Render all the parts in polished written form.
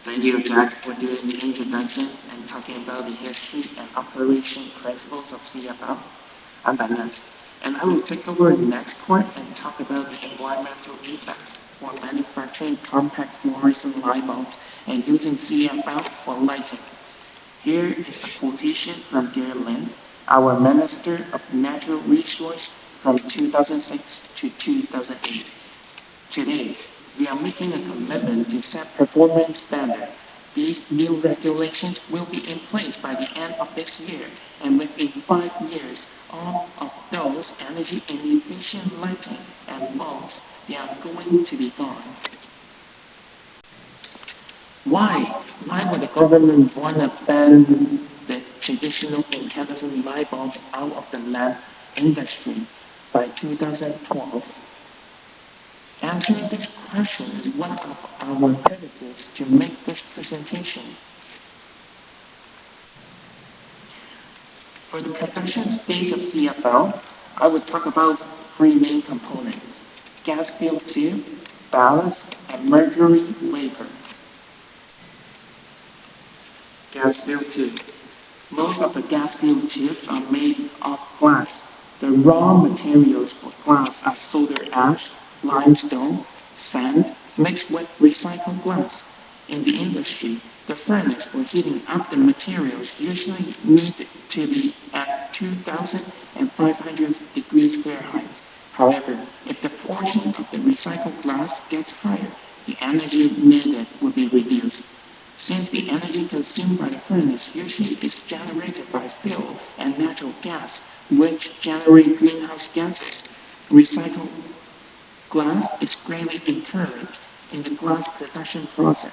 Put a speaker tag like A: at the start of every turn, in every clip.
A: Thank you, Jack, for doing the introduction and talking about the history and operation principles of CFL. I'm Vanness, and I will take over the next part and talk about the environmental effects for manufacturing compact fluorescent light bulbs and using CFL for lighting. Here is a quotation from Dear Lin, our Minister of Natural Resources from 2006 to 2008. Today, we are making a commitment to set performance standards. These new regulations will be in place by the end of this year, and within 5 years, all of those energy inefficient lighting and bulbs, they are going to be gone. Why? Why would the government want to ban the traditional incandescent light bulbs out of the lamp industry by 2012? Answering this question is one of our purposes to make this presentation. For the production stage of CFL, I will talk about 3 main components: gas filled tube, ballast, and mercury vapor. Gas filled tube. Most of the gas filled tubes are made of glass. The raw materials for glass are soda ash, limestone, sand, mixed with recycled glass. In the industry, the furnace for heating up the materials usually need to be at 2,500 degrees Fahrenheit. However, if the portion of the recycled glass gets higher, the energy needed will be reduced. Since the energy consumed by the furnace usually is generated by fuel and natural gas, which generate greenhouse gases, recycled glass is greatly encouraged in the glass production process.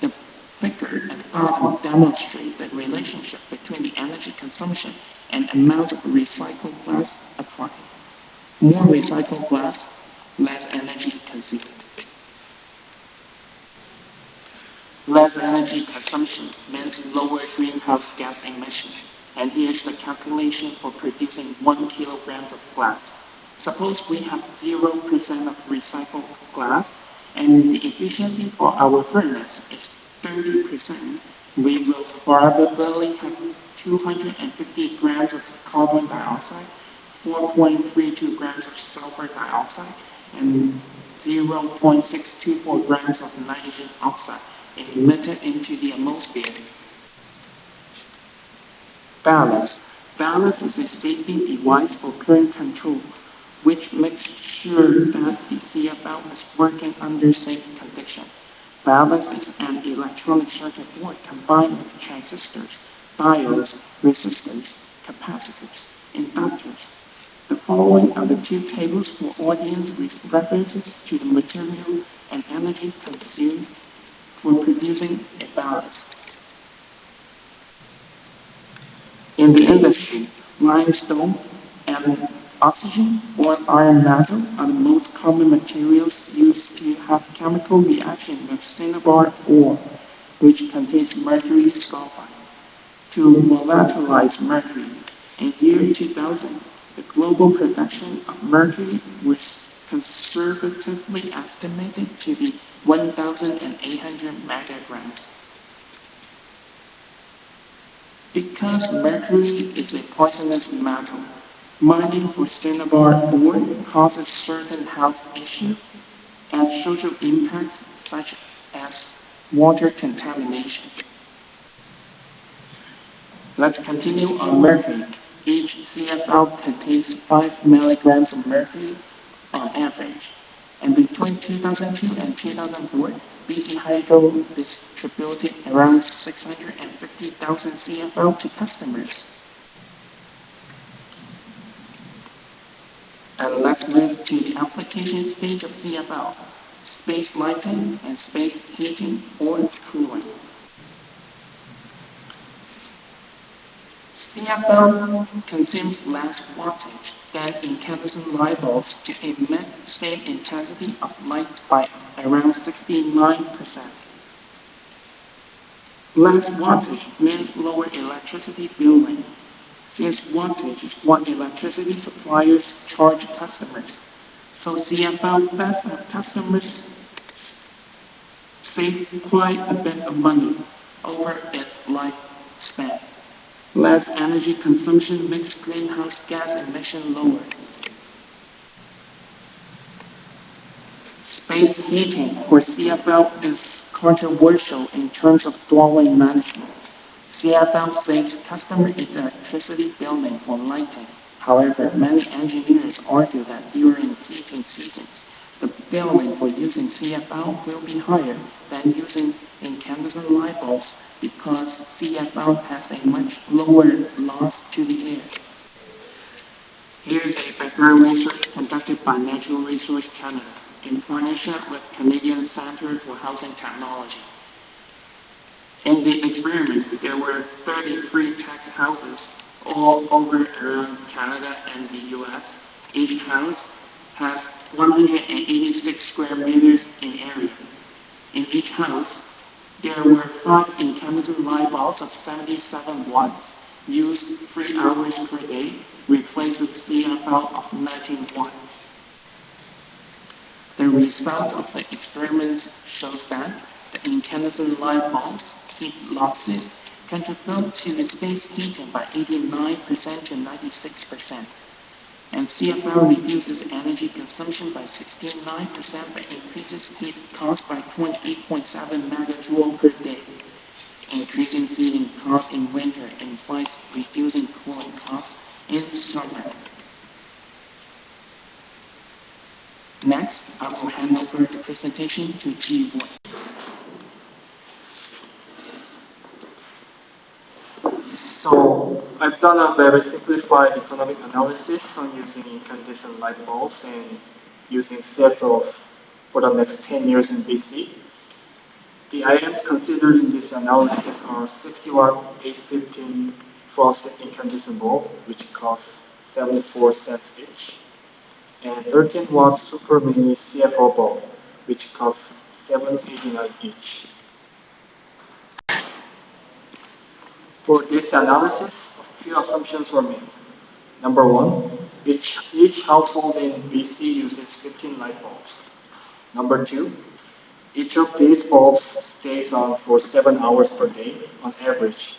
A: The figure at the bottom demonstrates the relationship between the energy consumption and amount of recycled glass applied. More recycled glass, less energy consumed. Less energy consumption means lower greenhouse gas emissions. And here's the calculation for producing 1 kilogram of glass. Suppose we have 0% of recycled glass, and the efficiency for our furnace is 30%. We will probably have 250 grams of carbon dioxide, 4.32 grams of sulfur dioxide, and 0.624 grams of nitrogen oxide emitted into the atmosphere. Ballast. Ballast is a safety device for current control, which makes sure that the CFL is working under safe conditions. Ballast is an electronic circuit board combined with transistors, diodes, resistors, capacitors, inductors. The following are the 2 tables for audience references to the material and energy consumed for producing a ballast. In the industry, limestone and oxygen or iron metal are the most common materials used to have chemical reaction with cinnabar ore, which contains mercury sulfide. To volatilize mercury, in year 2000, the global production of mercury was conservatively estimated to be 1,800 megagrams. Because mercury is a poisonous metal, mining for cinnabar ore causes certain health issues and social impacts such as water contamination. Let's continue on mercury. Each CFL contains 5 milligrams of mercury on average. And between 2002 and 2004, BC Hydro distributed around 650,000 CFL to customers. And let's move to the application stage of CFL, space lighting and space heating or cooling. CFL consumes less wattage than incandescent light bulbs to emit the same intensity of light by around 69%. Less wattage means lower electricity billing, since wattage is what electricity suppliers charge customers. So CFL does have customers save quite a bit of money over its lifespan. Less energy consumption makes greenhouse gas emission lower. Space heating for CFL is controversial in terms of dwelling management. CFL saves customer electricity billing for lighting. However, many engineers argue that during heating seasons, the billing for using CFL will be higher than using incandescent light bulbs because CFL has a much lower loss to the air. Here's a background research conducted by Natural Resource Canada in partnership with Canadian Centre for Housing Technology. In the experiment, there were 33 tax houses all over around Canada and the US. Each house has 186 square meters in area. In each house, there were 5 incandescent light bulbs of 77 watts, used 3 hours per day, replaced with CFL of 19 watts. The result of the experiment shows that the incandescent light bulbs heat losses contribute to the space heating by 89% to 96%. And CFL reduces energy consumption by 69% but increases heat cost by 28.7 megajoule per day. Increasing heating costs in winter implies reducing cooling costs in summer. Next, I will hand over the presentation to Jee-woon.
B: So I've done a very simplified economic analysis on using incandescent light bulbs and using CFLs for the next 10 years in BC. The items considered in this analysis are 60 watt 815 faucet incandescent bulb, which costs 74 cents each, and 13 watt super mini CFL bulb, which costs $7.89 each. For this analysis, a few assumptions were made. Number one, each household in BC uses 15 light bulbs. Number two, each of these bulbs stays on for 7 hours per day on average.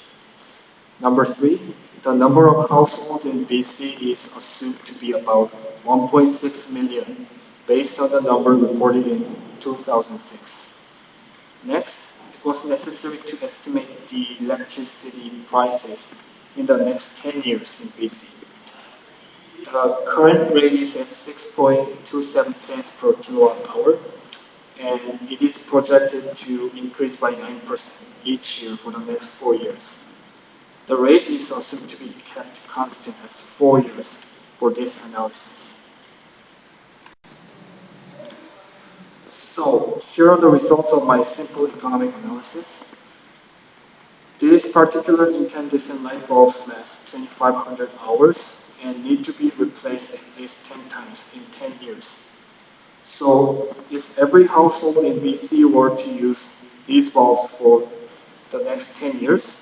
B: Number three, the number of households in BC is assumed to be about 1.6 million based on the number reported in 2006. Next, it was necessary to estimate the electricity prices in the next 10 years in BC. The current rate is at 6.27 cents per kilowatt hour, and it is projected to increase by 9% each year for the next 4 years. The rate is assumed to be kept constant after 4 years for this analysis. So here are the results of my simple economic analysis. These particular incandescent light bulbs last 2,500 hours and need to be replaced at least 10 times in 10 years. So if every household in BC were to use these bulbs for the next 10 years,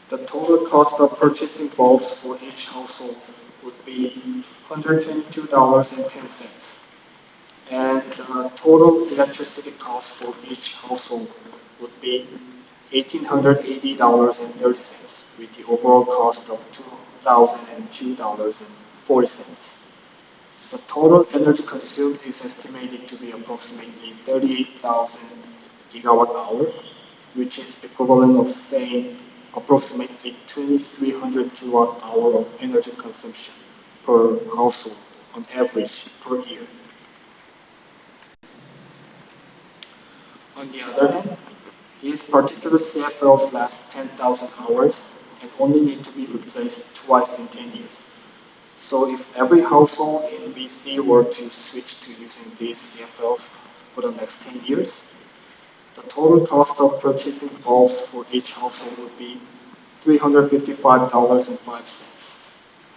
B: the total cost of purchasing bulbs for each household would be $122.10. And the total electricity cost for each household would be $1,880.30, with the overall cost of $2,002.40. The total energy consumed is estimated to be approximately 38,000 gigawatt hour, which is equivalent of saying approximately 2,300 kilowatt hour of energy consumption per household on average per year. On the other hand, these particular CFLs last 10,000 hours and only need to be replaced twice in 10 years. So if every household in BC were to switch to using these CFLs for the next 10 years, the total cost of purchasing bulbs for each household would be $355.05.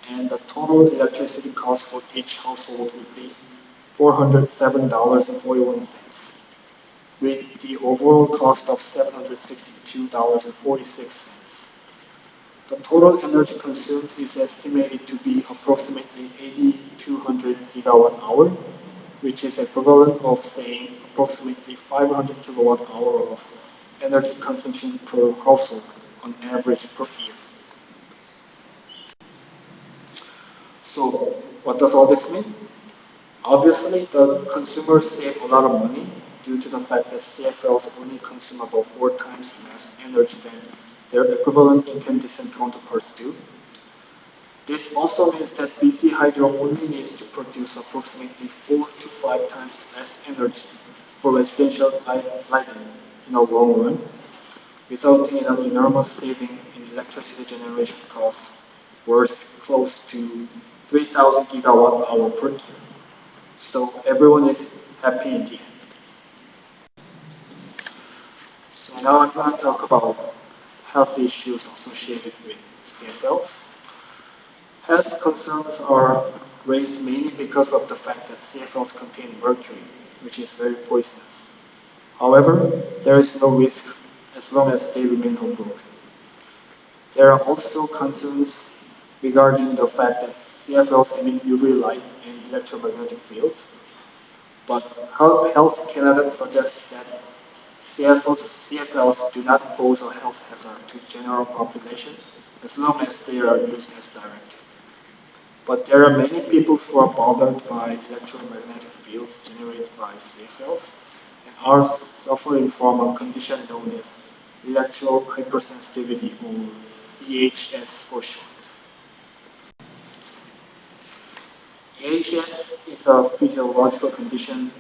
B: And the total electricity cost for each household would be $407.41, with the overall cost of $762.46. The total energy consumed is estimated to be approximately 8,200 gigawatt hour, which is equivalent of saying approximately 500 kilowatt hour of energy consumption per household on average per year. So what does all this mean? Obviously, the consumers save a lot of money due to the fact that CFLs only consume about 4 times less energy than their equivalent incandescent counterparts do. This also means that BC Hydro only needs to produce approximately 4 to 5 times less energy for residential lighting in the long run, resulting in an enormous saving in electricity generation costs worth close to 3,000 gigawatt hour per year. So everyone is happy in the end. So now I'm going to talk about health issues associated with CFLs. Health concerns are raised mainly because of the fact that CFLs contain mercury, which is very poisonous. However, there is no risk as long as they remain unbroken. There are also concerns regarding the fact that CFLs emit UV light and electromagnetic fields, but Health Canada suggests that CFLs do not pose a health hazard to general population as long as they are used as directed. But there are many people who are bothered by electromagnetic fields generated by CFLs and are suffering from a condition known as electro-hypersensitivity, or EHS for short. EHS is a physiological condition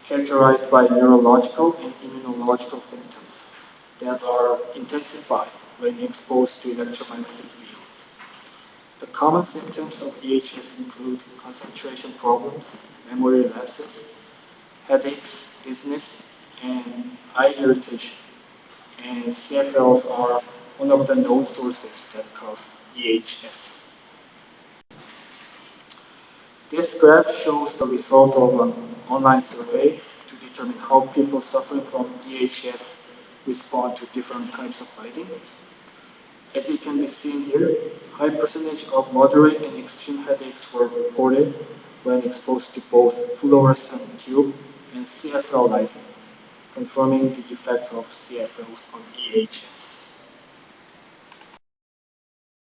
B: characterized by neurological and immunological symptoms that are intensified when exposed to electromagnetic fields. The common symptoms of EHS include concentration problems, memory lapses, headaches, dizziness, and eye irritation. And CFLs are one of the known sources that cause EHS. This graph shows the result of an online survey to determine how people suffering from EHS respond to different types of lighting. As it can be seen here, high percentage of moderate and extreme headaches were reported when exposed to both fluorescent tube and CFL lighting, confirming the effect of CFLs on EHS.